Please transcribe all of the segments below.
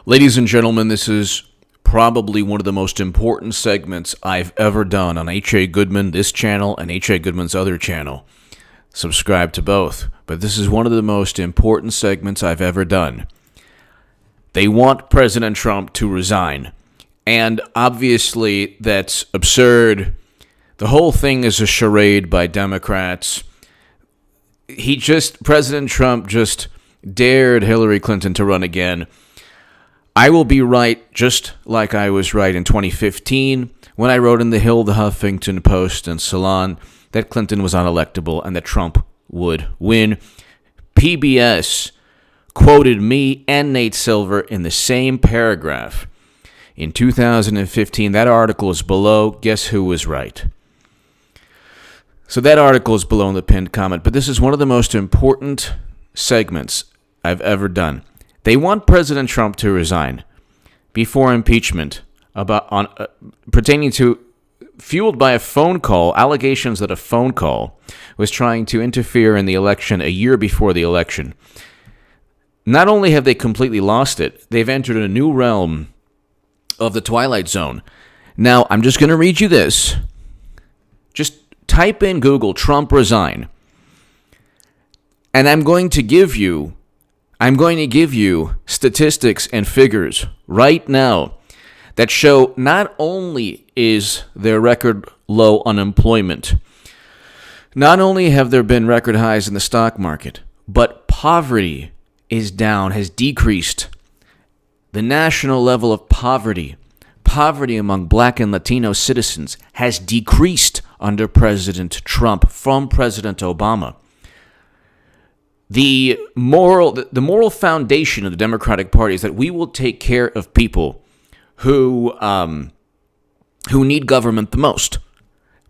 Ladies and gentlemen, this is probably one of the most important segments I've ever done on H.A. Goodman, this channel, and H.A. Goodman's other channel. Subscribe to both. But this is one of the most important segments I've ever done. They want President Trump to resign. And obviously, that's absurd. The whole thing is a charade by Democrats. President Trump just dared Hillary Clinton to run again. I will be right, just like I was right in 2015 when I wrote in The Hill, The Huffington Post, and Salon that Clinton was unelectable and that Trump would win. PBS quoted me and Nate Silver in the same paragraph. In 2015, that article is below. Guess who was right? So that article is below in the pinned comment, but this is one of the most important segments I've ever done. They want President Trump to resign before impeachment pertaining to fueled by a phone call, allegations that a phone call was trying to interfere in the election a year before the election. Not only have they completely lost it, they've entered a new realm of the Twilight Zone. Now, I'm just going to read you this. Just type in Google Trump resign. And I'm going to give you statistics and figures right now that show not only is there record low unemployment, not only have there been record highs in the stock market, but poverty is down, has decreased. The national level of poverty among Black and Latino citizens has decreased under President Trump from President Obama. The moral foundation of the Democratic Party is that we will take care of people who need government the most.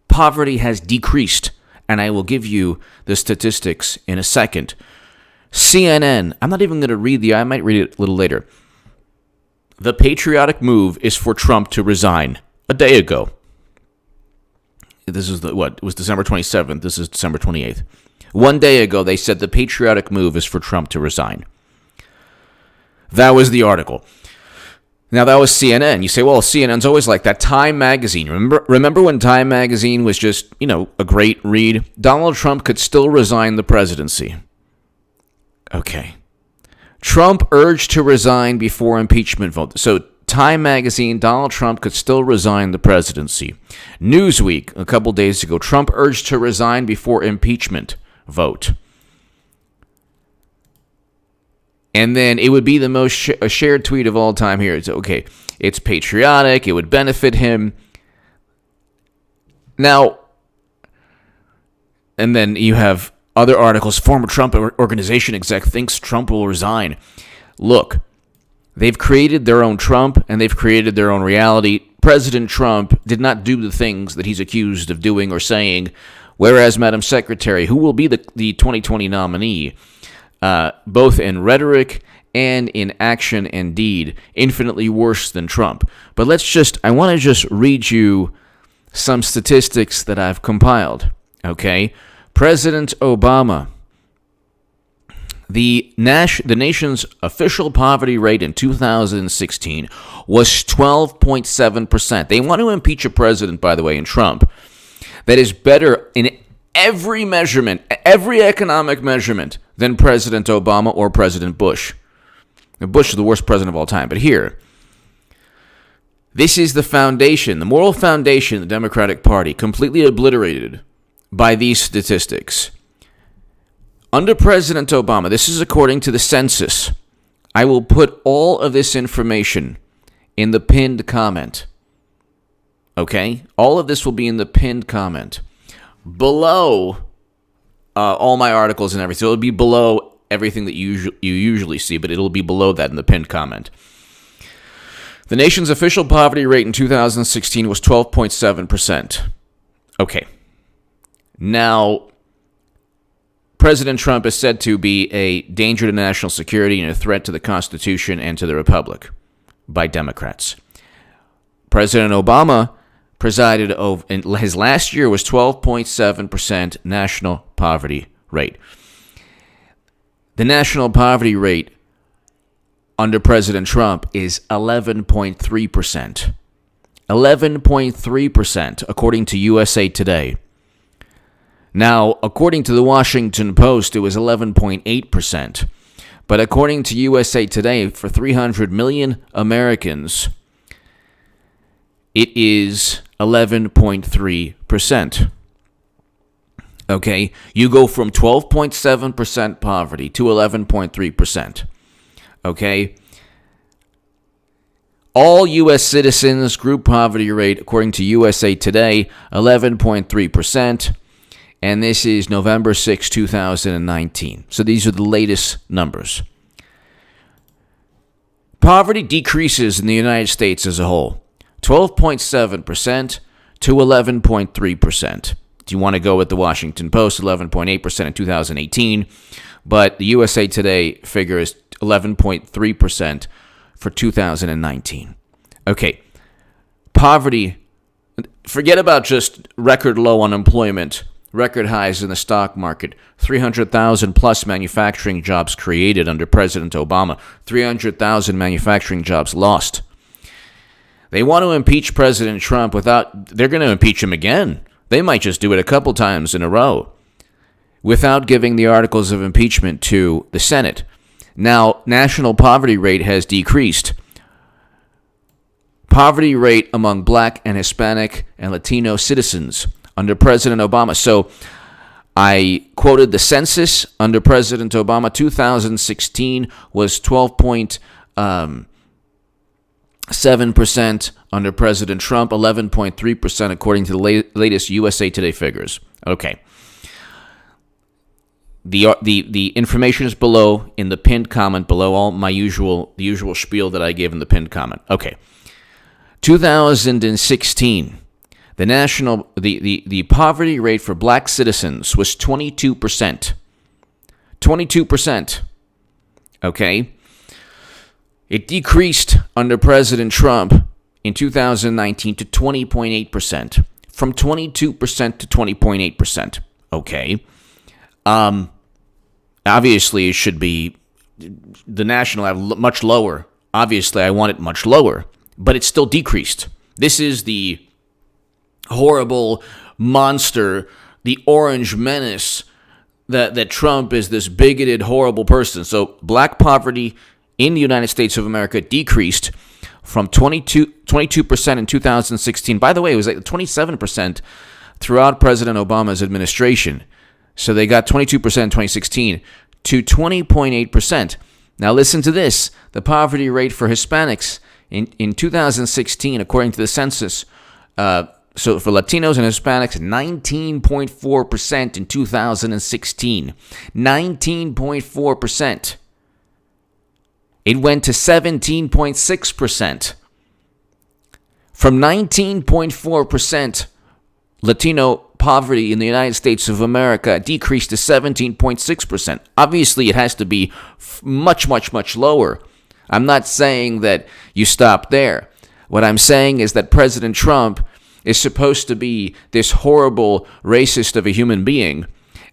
Poverty has decreased, and I will give you the statistics in a second. CNN, I'm not even going to read I might read it a little later. The patriotic move is for Trump to resign a day ago. This is it was December 27th. This is December 28th. One day ago, they said the patriotic move is for Trump to resign. That was the article. Now, that was CNN. You say, well, CNN's always like that. Time magazine. Remember when Time magazine was just, a great read? Donald Trump could still resign the presidency. Okay. Trump urged to resign before impeachment vote. So, Time magazine, Donald Trump could still resign the presidency. Newsweek, a couple days ago, Trump urged to resign before impeachment vote. And then it would be the most shared tweet of all time here. It's okay. It's patriotic. It would benefit him. Now, and then you have other articles. Former Trump organization exec thinks Trump will resign. Look, they've created their own Trump, and they've created their own reality. President Trump did not do the things that he's accused of doing or saying, whereas Madam Secretary, who will be the 2020 nominee, both in rhetoric and in action and deed, infinitely worse than Trump. But I want to just read you some statistics that I've compiled, okay? President Obama, the nation's official poverty rate in 2016 was 12.7%. They want to impeach a president, by the way, in Trump, that is better in every measurement, every economic measurement, than President Obama or President Bush. Now, Bush is the worst president of all time. But here, this is the foundation, the moral foundation of the Democratic Party, completely obliterated by these statistics. Under President Obama, this is according to the census. I will put all of this information in the pinned comment. Okay? All of this will be in the pinned comment. Below all my articles and everything. So it'll be below everything that you usually see, but it'll be below that in the pinned comment. The nation's official poverty rate in 2016 was 12.7%. Okay. Now, President Trump is said to be a danger to national security and a threat to the Constitution and to the Republic by Democrats. President Obama presided over, in his last year was 12.7% national poverty rate. The national poverty rate under President Trump is 11.3%. 11.3%, according to USA Today. Now, according to the Washington Post, it was 11.8%. But according to USA Today, for 300 million Americans, it is 11.3%. Okay, you go from 12.7% poverty to 11.3%. Okay, all U.S. citizens group poverty rate, according to USA Today, 11.3%. And this is November 6, 2019. So these are the latest numbers. Poverty decreases in the United States as a whole, 12.7% to 11.3%. Do you want to go with the Washington Post, 11.8% in 2018? But the USA Today figure is 11.3% for 2019. Okay, poverty, forget about just record low unemployment, record highs in the stock market, 300,000 plus manufacturing jobs created under President Obama, 300,000 manufacturing jobs lost. They want to impeach President Trump they're going to impeach him again. They might just do it a couple times in a row without giving the articles of impeachment to the Senate. Now, national poverty rate has decreased. Poverty rate among Black and Hispanic and Latino citizens under President Obama. So I quoted the census under President Obama. 2016 was 12.7%. Under President Trump, 11.3% according to the latest USA Today figures. Okay. The information is below in the pinned comment, below all the usual spiel that I gave in the pinned comment. Okay. 2016, the poverty rate for Black citizens was 22%. 22%. Okay. It decreased under President Trump in 2019 to 20.8%. From 22% to 20.8%. Okay. Obviously, it should be the national level much lower. Obviously, I want it much lower, but it's still decreased. This is the horrible monster, the orange menace that Trump is this bigoted, horrible person. So Black poverty in the United States of America decreased from 22% in 2016. By the way, it was like 27% throughout President Obama's administration. So they got 22% in 2016 to 20.8%. Now listen to this. The poverty rate for Hispanics in 2016, according to the census, so for Latinos and Hispanics, 19.4% in 2016. 19.4%. It went to 17.6%. From 19.4%, Latino poverty in the United States of America decreased to 17.6%. Obviously, it has to be much, much, much lower. I'm not saying that you stop there. What I'm saying is that President Trump is supposed to be this horrible racist of a human being.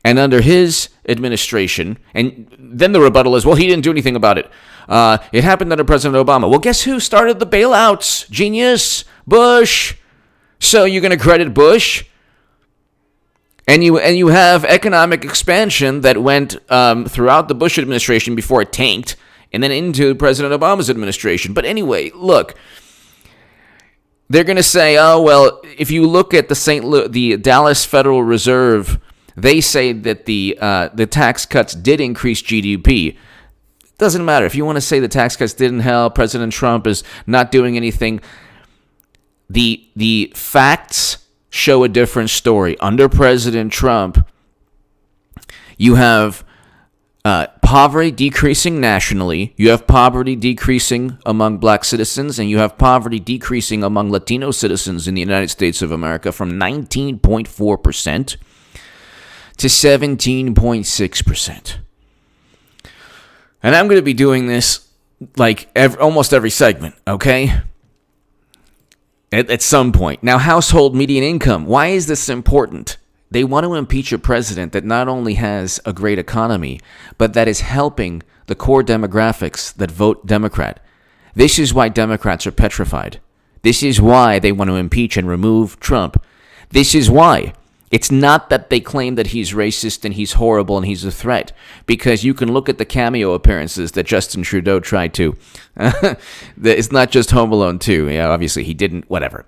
And under his administration, and then the rebuttal is, well, he didn't do anything about it. It happened under President Obama. Well, guess who started the bailouts? Genius. Bush. So you're going to credit Bush? And you have economic expansion that went throughout the Bush administration before it tanked, and then into President Obama's administration. But anyway, look, they're going to say, oh, well, if you look at the Dallas Federal Reserve, they say that the tax cuts did increase GDP. It doesn't matter. If you want to say the tax cuts didn't help, President Trump is not doing anything, the facts show a different story. Under President Trump, you have poverty decreasing nationally, you have poverty decreasing among Black citizens, and you have poverty decreasing among Latino citizens in the United States of America from 19.4% to 17.6%. And I'm going to be doing this like almost every segment, okay? At some point. Now, household median income. Why is this important? they want to impeach a president that not only has a great economy, but that is helping the core demographics that vote Democrat. This is why Democrats are petrified. This is why they want to impeach and remove Trump. This is why. It's not that they claim that he's racist and he's horrible and he's a threat, because you can look at the cameo appearances that Justin Trudeau tried to. It's not just Home Alone 2. Yeah, obviously he didn't, whatever.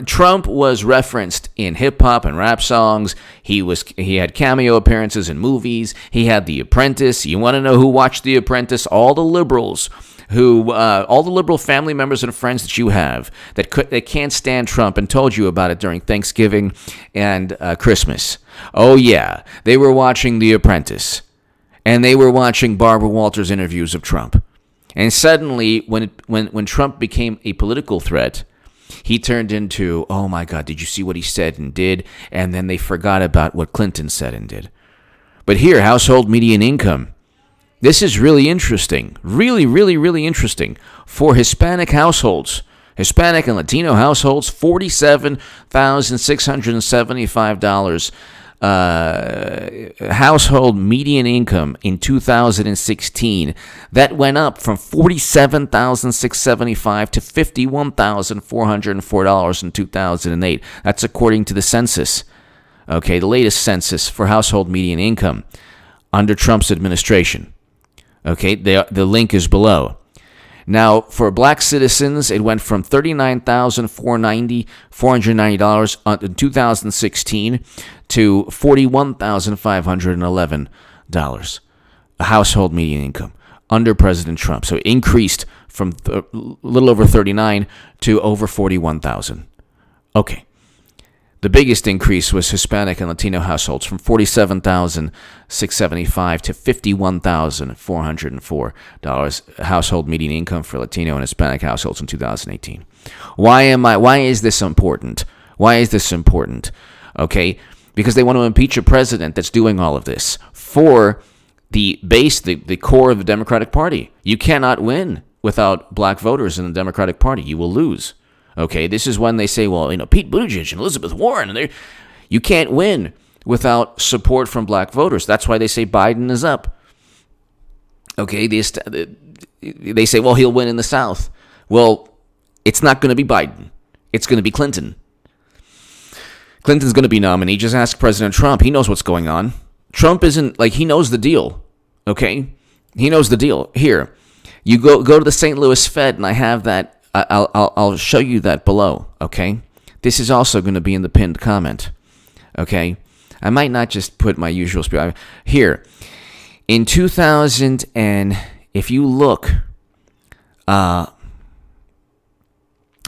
Trump was referenced in hip hop and rap songs. He had cameo appearances in movies. He had The Apprentice. You want to know who watched The Apprentice? All the liberals all the liberal family members and friends that you have that can't stand Trump and told you about it during Thanksgiving and Christmas. Oh yeah, they were watching The Apprentice, and they were watching Barbara Walters interviews of Trump. And suddenly, when Trump became a political threat, he turned into, oh my God, did you see what he said and did? And then they forgot about what Clinton said and did. But here, household median income. This is really interesting. Really, really, really interesting. For Hispanic households, Hispanic and Latino households, $47,675 household median income in 2016. That went up from $47,675 to $51,404 in 2008. That's according to the census. Okay, the latest census for household median income under Trump's administration. Okay, the link is below. Now, for black citizens, it went from $39,490 in 2016 to $41,511, a household median income under President Trump. So it increased from a little over 39 to over 41,000. Okay. The biggest increase was Hispanic and Latino households from $47,675 to $51,404 household median income for Latino and Hispanic households in 2018. Why is this important? Why is this important? Okay, because they want to impeach a president that's doing all of this for the base, the core of the Democratic Party. You cannot win without black voters in the Democratic Party. You will lose. Okay, this is when they say, well, Pete Buttigieg and Elizabeth Warren, and you can't win without support from black voters. That's why they say Biden is up. Okay, they say, well, he'll win in the South. Well, it's not going to be Biden. It's going to be Clinton. Clinton's going to be nominee. Just ask President Trump. He knows what's going on. Trump isn't, he knows the deal. Okay? He knows the deal. Here, you go to the St. Louis Fed, and I have that. I'll show you that below, okay? This is also going to be in the pinned comment, okay? I might not just put my usual spiel. Here, in 2000, and if you look,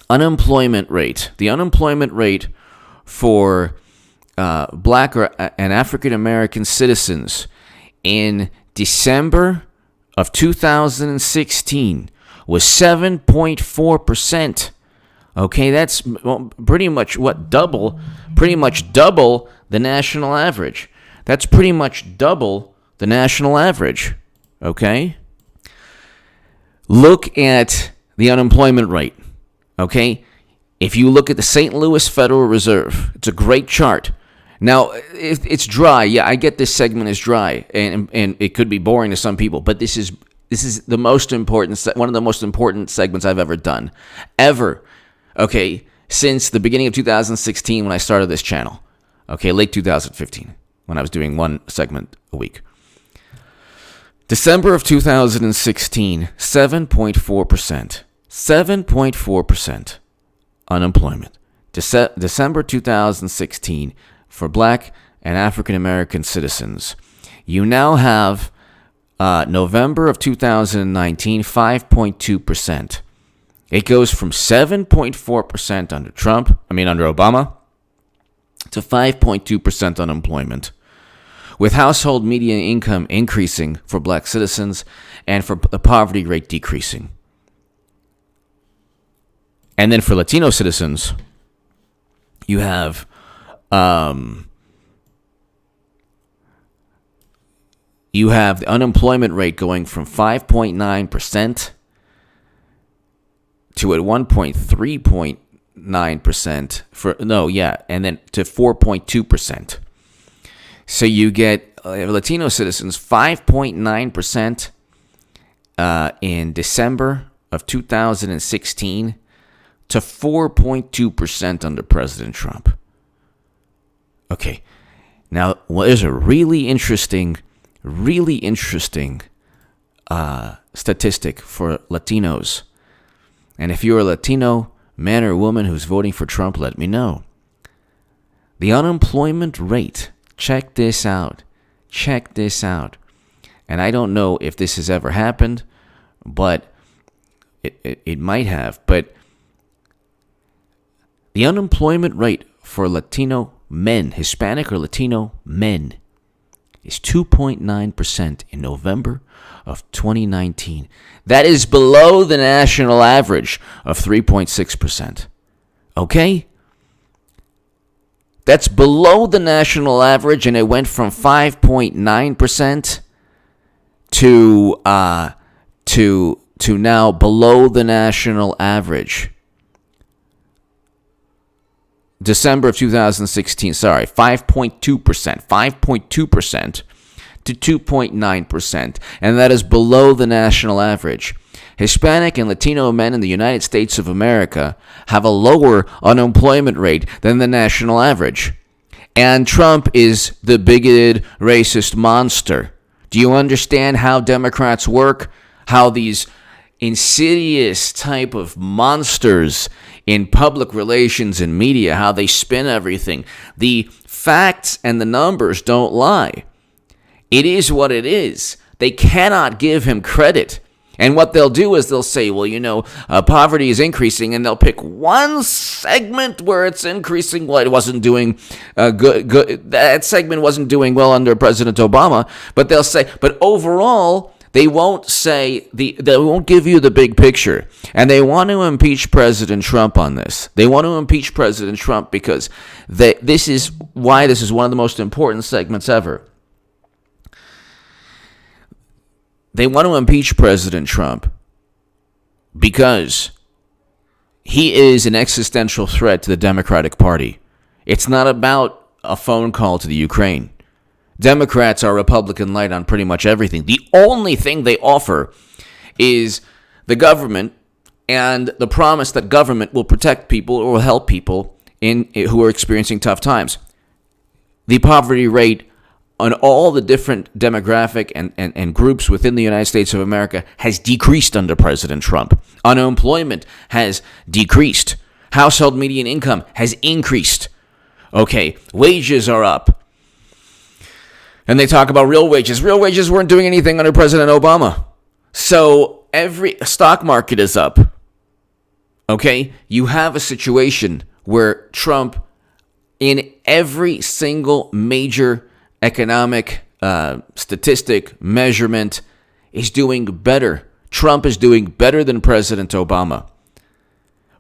unemployment rate, the unemployment rate for black and African American citizens in December of 2016 was 7.4%. Okay, that's pretty much double the national average. That's pretty much double the national average. Okay? Look at the unemployment rate. Okay? If you look at the St. Louis Federal Reserve, it's a great chart. Now, it's dry. Yeah, I get this segment is dry, and it could be boring to some people, but this is the most important, one of the most important segments I've ever done. Ever. Okay, since the beginning of 2016 when I started this channel. Okay, late 2015 when I was doing one segment a week. December of 2016, 7.4%. 7.4% unemployment. December 2016 for black and African American citizens. You now have November of 2019, 5.2%. It goes from 7.4% under Obama, to 5.2% unemployment, with household median income increasing for black citizens and for the poverty rate decreasing. And then for Latino citizens, you have the unemployment rate going from 5.9% to at one point 4.9% and then to 4.2%. So you get Latino citizens 5.9% in December of 2016 to 4.2% under President Trump. Okay, now there's a really interesting statistic for Latinos. And if you're a Latino man or woman who's voting for Trump, let me know. The unemployment rate, check this out. And I don't know if this has ever happened, but it might have. But the unemployment rate for Latino men, Hispanic or Latino men, is 2.9% in November of 2019. That is below the national average of 3.6%. Okay? That's below the national average, and it went from 5.9% to now below the national average. December of 2016, 5.2% to 2.9%, and that is below the national average. Hispanic and Latino men in the United States of America have a lower unemployment rate than the national average. And Trump is the bigoted, racist monster. Do you understand how Democrats work? How these insidious type of monsters in public relations and media, how they spin everything. The facts and the numbers don't lie. It is what it is. They cannot give him credit. And what they'll do is they'll say, well, poverty is increasing, and they'll pick one segment where it's increasing. Well, it wasn't doing good. That segment wasn't doing well under President Obama. But they'll say, but overall, they won't say they won't give you the big picture. And they want to impeach President Trump on this. They want to impeach President Trump because this is why this is one of the most important segments ever. They want to impeach President Trump because he is an existential threat to the Democratic Party. It's not about a phone call to the Ukraine. Democrats are Republican light on pretty much everything. The only thing they offer is the government and the promise that government will protect people or will help people who are experiencing tough times. The poverty rate on all the different demographic and groups within the United States of America has decreased under President Trump. Unemployment has decreased. Household median income has increased. Okay, wages are up. And they talk about real wages. Real wages weren't doing anything under President Obama. So every stock market is up. Okay, you have a situation where Trump, in every single major economic statistic measurement, is doing better. Trump is doing better than President Obama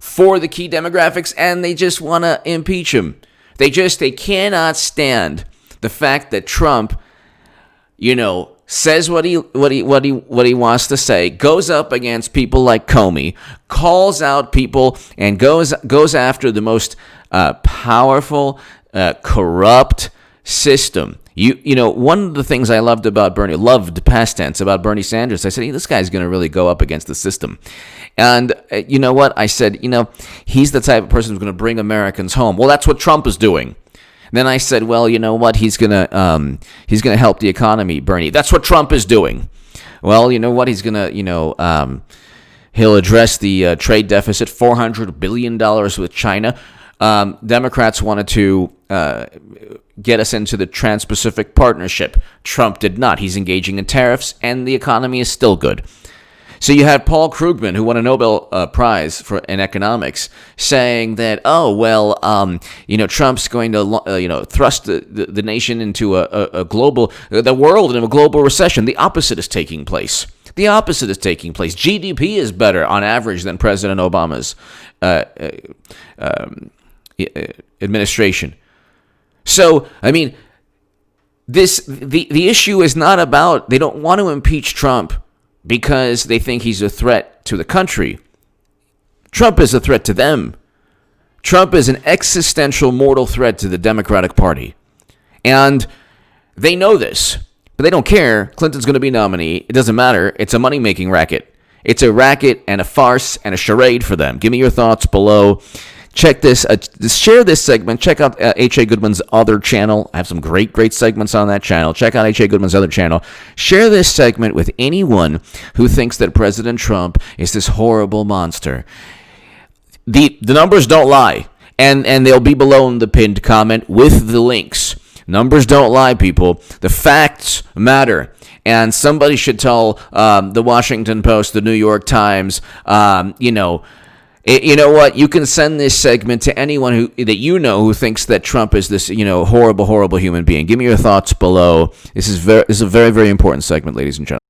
for the key demographics, and they just want to impeach him. They cannot stand the fact that Trump, says what he wants to say, goes up against people like Comey, calls out people, and goes after the most powerful, corrupt system. One of the things I loved about past tense, about Bernie Sanders, I said, hey, this guy's going to really go up against the system. And you know what? I said, he's the type of person who's going to bring Americans home. Well, that's what Trump is doing. Then I said, well, you know what? He's gonna help the economy, Bernie. That's what Trump is doing. Well, you know what? He's gonna, he'll address the trade deficit, $400 billion with China. Democrats wanted to get us into the Trans-Pacific Partnership. Trump did not. He's engaging in tariffs, and the economy is still good. So you had Paul Krugman, who won a Nobel Prize in economics, saying that, Trump's going to, thrust the nation into the world into a global recession. The opposite is taking place. GDP is better on average than President Obama's administration. So, the issue is not about, they don't want to impeach Trump because they think he's a threat to the country. Trump is a threat to them. Trump is an existential mortal threat to the Democratic Party. And they know this, but they don't care. Clinton's going to be nominee. It doesn't matter. It's a money-making racket. It's a racket and a farce and a charade for them. Give me your thoughts below. Check this. Share this segment. Check out H.A. Goodman's other channel. I have some great segments on that channel. Check out H.A. Goodman's other channel. Share this segment with anyone who thinks that President Trump is this horrible monster. The numbers don't lie, and they'll be below in the pinned comment with the links. Numbers don't lie, people. The facts matter. And somebody should tell the Washington Post, the New York Times, you know what? You can send this segment to anyone who thinks that Trump is this, horrible human being. Give me your thoughts below. This is a very, very important segment, ladies and gentlemen.